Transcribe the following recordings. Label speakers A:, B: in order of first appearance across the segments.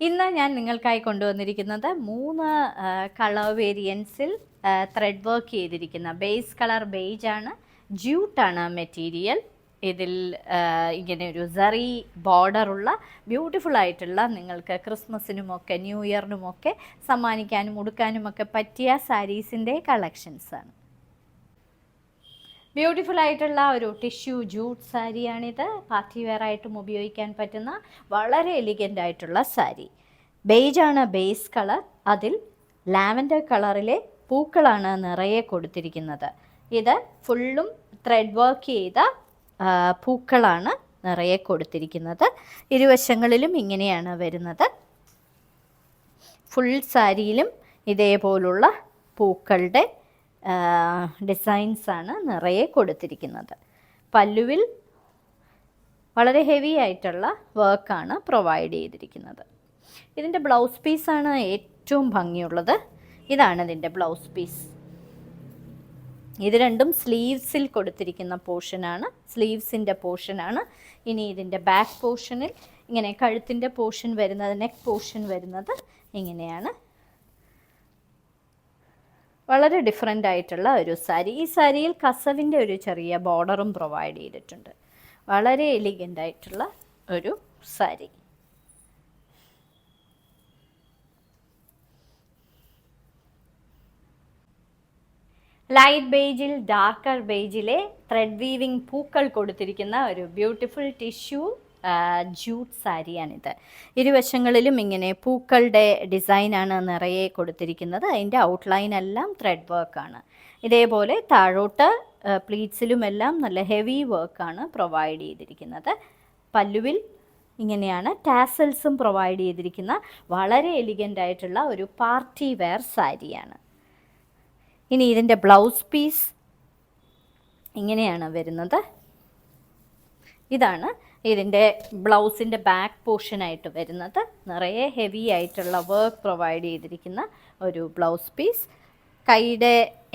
A: ഇന്ന് ഞാൻ നിങ്ങൾക്കായി കൊണ്ടുവന്നിരിക്കുന്നത് 3 കളർ വേരിയൻസിൽ ത്രെഡ് വർക്ക് ചെയ്തിരിക്കുന്ന ബേസ് കളർ ബേജ് ആണ്, ജ്യൂട്ടാണ് മെറ്റീരിയൽ. ഇതിൽ ഇങ്ങനെ ഒരു സറി ബോർഡറുള്ള ബ്യൂട്ടിഫുൾ ആയിട്ടുള്ള നിങ്ങൾക്ക് ക്രിസ്മസിനുമൊക്കെ ന്യൂ ഇയറിനുമൊക്കെ സമ്മാനിക്കാനും ഉടുക്കാനുമൊക്കെ പറ്റിയ സാരീസിൻ്റെ കളക്ഷൻസാണ്. ബ്യൂട്ടിഫുൾ ആയിട്ടുള്ള ഒരു ടിഷ്യൂ ജൂട്ട് സാരിയാണിത്. പാർട്ടി വെയർ ആയിട്ടും ഉപയോഗിക്കാൻ പറ്റുന്ന വളരെ എലിഗൻ്റ് ആയിട്ടുള്ള സാരി. ബേജാണ് ബേസ് കളർ, അതിൽ ലാവൻഡർ കളറിലെ പൂക്കളാണ് നിറയെ കൊടുത്തിരിക്കുന്നത്. ഇത് ഫുള്ളും ത്രെഡ് വർക്ക് ചെയ്ത പൂക്കളാണ് നിറയെ കൊടുത്തിരിക്കുന്നത്. ഇരുവശങ്ങളിലും ഇങ്ങനെയാണ് വരുന്നത്. ഫുൾ സാരിയിലും ഇതേപോലുള്ള പൂക്കളുടെ ഡിസൈൻസാണ് നിറയെ കൊടുത്തിരിക്കുന്നത്. പല്ലുവിൽ വളരെ ഹെവി ആയിട്ടുള്ള വർക്കാണ് പ്രൊവൈഡ് ചെയ്തിരിക്കുന്നത്. ഇതിൻ്റെ ബ്ലൗസ് പീസാണ് ഏറ്റവും ഭംഗിയുള്ളത്. ഇതാണ് ഇതിൻ്റെ ബ്ലൗസ് പീസ്. ഇത് രണ്ടും സ്ലീവ്സിൽ കൊടുത്തിരിക്കുന്ന പോർഷനാണ്, സ്ലീവ്സിൻ്റെ പോർഷനാണ്. ഇനി ഇതിൻ്റെ ബാക്ക് പോർഷനിൽ ഇങ്ങനെ കഴുത്തിൻ്റെ പോർഷൻ വരുന്നത്, നെക്ക് പോർഷൻ വരുന്നത് ഇങ്ങനെയാണ്. വളരെ ഡിഫറെൻ്റ് ആയിട്ടുള്ള ഒരു സാരി. ഈ സാരിയിൽ കസവിൻ്റെ ഒരു ചെറിയ ബോർഡറും പ്രൊവൈഡ് ചെയ്തിട്ടുണ്ട്. വളരെ എലിഗൻ്റ് ആയിട്ടുള്ള ഒരു സാരി. ലൈറ്റ് ബേജിൽ ഡാർക്കർ ബേജിലെ ത്രെഡ് വീവിങ് പൂക്കൾ കൊടുത്തിരിക്കുന്ന ഒരു ബ്യൂട്ടിഫുൾ ടിഷ്യൂ ജൂട്ട് സാരിയാണിത്. ഇരുവശങ്ങളിലും ഇങ്ങനെ പൂക്കളുടെ ഡിസൈനാണ് നിറയെ കൊടുത്തിരിക്കുന്നത്. അതിൻ്റെ ഔട്ട്ലൈൻ എല്ലാം ത്രെഡ് വർക്കാണ്. ഇതേപോലെ താഴോട്ട് പ്ലീറ്റ്സിലുമെല്ലാം നല്ല ഹെവി വർക്കാണ് പ്രൊവൈഡ് ചെയ്തിരിക്കുന്നത്. പല്ലുവിൽ ഇങ്ങനെയാണ് ടാസൽസും പ്രൊവൈഡ് ചെയ്തിരിക്കുന്ന വളരെ എലിഗൻ്റ് ആയിട്ടുള്ള ഒരു പാർട്ടി വെയർ സാരിയാണ്. ഇനി ഇതിൻ്റെ ബ്ലൗസ് പീസ് ഇങ്ങനെയാണ് വരുന്നത്. ഇതാണ് ഇതിൻ്റെ ബ്ലൗസിൻ്റെ ബാക്ക് പോർഷനായിട്ട് വരുന്നത്. നിറയെ ഹെവി ആയിട്ടുള്ള വർക്ക് പ്രൊവൈഡ് ചെയ്തിരിക്കുന്ന ഒരു ബ്ലൗസ് പീസ്. കൈയുടെ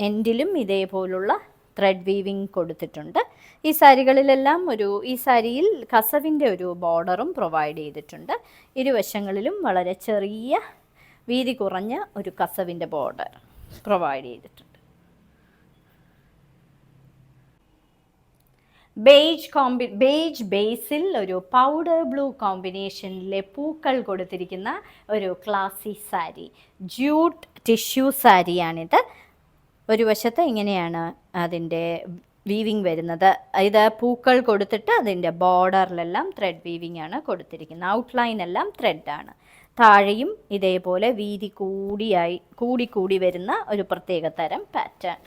A: എൻഡിലും ഇതേപോലുള്ള ത്രെഡ് വീവിങ് കൊടുത്തിട്ടുണ്ട്. ഈ സാരികളിലെല്ലാം ഈ സാരിയിൽ കസവിൻ്റെ ഒരു ബോർഡറും പ്രൊവൈഡ് ചെയ്തിട്ടുണ്ട്. ഇരുവശങ്ങളിലും വളരെ ചെറിയ വീതി കുറഞ്ഞ ഒരു കസവിൻ്റെ ബോർഡർ പ്രൊവൈഡ് ചെയ്തിട്ടുണ്ട്. ബേജ് ബേസിൽ ഒരു പൗഡർ ബ്ലൂ കോമ്പിനേഷനിലെ പൂക്കൾ കൊടുത്തിരിക്കുന്ന ഒരു ക്ലാസി സാരി. ജ്യൂട്ട് ടിഷ്യൂ സാരിയാണിത്. ഒരു വശത്ത് ഇങ്ങനെയാണ് അതിൻ്റെ വീവിങ് വരുന്നത്. ഇത് പൂക്കൾ കൊടുത്തിട്ട് അതിൻ്റെ ബോർഡറിലെല്ലാം ത്രെഡ് വീവിങ് ആണ് കൊടുത്തിരിക്കുന്നത്. ഔട്ട്ലൈൻ എല്ലാം ത്രെഡാണ്. താഴെയും ഇതേപോലെ വീതി കൂടി വരുന്ന ഒരു പ്രത്യേക തരം പാറ്റേൺ.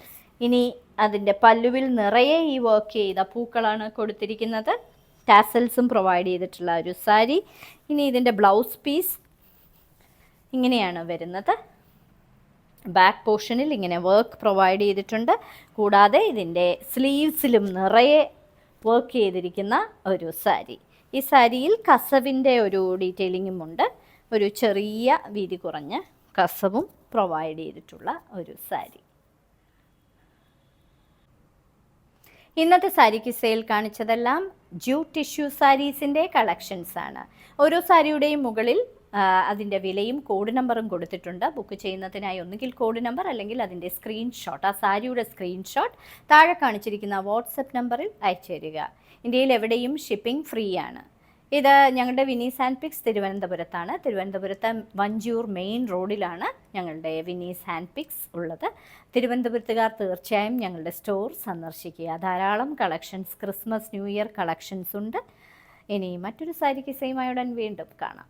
A: ഇനി അതിൻ്റെ പല്ലുവിൽ നിറയെ ഈ വർക്ക് ചെയ്ത പൂക്കളാണ് കൊടുത്തിരിക്കുന്നത്. ടാസൽസും പ്രൊവൈഡ് ചെയ്തിട്ടുള്ള ഒരു സാരി. ഇനി ഇതിൻ്റെ ബ്ലൗസ് പീസ് ഇങ്ങനെയാണ് വരുന്നത്. ബാക്ക് പോർഷനിൽ ഇങ്ങനെ വർക്ക് പ്രൊവൈഡ് ചെയ്തിട്ടുണ്ട്. കൂടാതെ ഇതിൻ്റെ സ്ലീവ്സിലും നിറയെ വർക്ക് ചെയ്തിരിക്കുന്ന ഒരു സാരി. ഈ സാരിയിൽ കസവിൻ്റെ ഒരു ഡീറ്റെയിലിങ്ങും ഉണ്ട്. ഒരു ചെറിയ വീതി കുറഞ്ഞ കസവും പ്രൊവൈഡ് ചെയ്തിട്ടുള്ള ഒരു സാരി. ഇന്നത്തെ സാരി കിസയിൽ കാണിച്ചതെല്ലാം ജ്യൂട്ട് ടിഷ്യൂ സാരീസിൻ്റെ കളക്ഷൻസാണ്. ഓരോ സാരിയുടെയും മുകളിൽ അതിൻ്റെ വിലയും കോഡ് നമ്പറും കൊടുത്തിട്ടുണ്ട്. ബുക്ക് ചെയ്യുന്നതിനായി ഒന്നുകിൽ കോഡ് നമ്പർ അല്ലെങ്കിൽ അതിൻ്റെ സ്ക്രീൻഷോട്ട്, ആ സാരിയുടെ സ്ക്രീൻഷോട്ട് താഴെ കാണിച്ചിരിക്കുന്ന വാട്സപ്പ് നമ്പറിൽ അയച്ചു തരിക. ഇന്ത്യയിൽ എവിടെയും ഷിപ്പിംഗ് ഫ്രീ ആണ്. ഇത് ഞങ്ങളുടെ വിനീസ് ഹാൻഡ് പിക്സ് തിരുവനന്തപുരത്താണ്. തിരുവനന്തപുരത്ത് വഞ്ചൂർ മെയിൻ റോഡിലാണ് ഞങ്ങളുടെ വിനീസ് ഹാൻഡ് പിക്സ് ഉള്ളത്. തിരുവനന്തപുരത്തുകാർ തീർച്ചയായും ഞങ്ങളുടെ സ്റ്റോർ സന്ദർശിക്കുക. ധാരാളം collections, Christmas new year collections ഉണ്ട്. ഇനി മറ്റൊരു സാരി കിസയുമായി ഉടൻ വീണ്ടും കാണാം.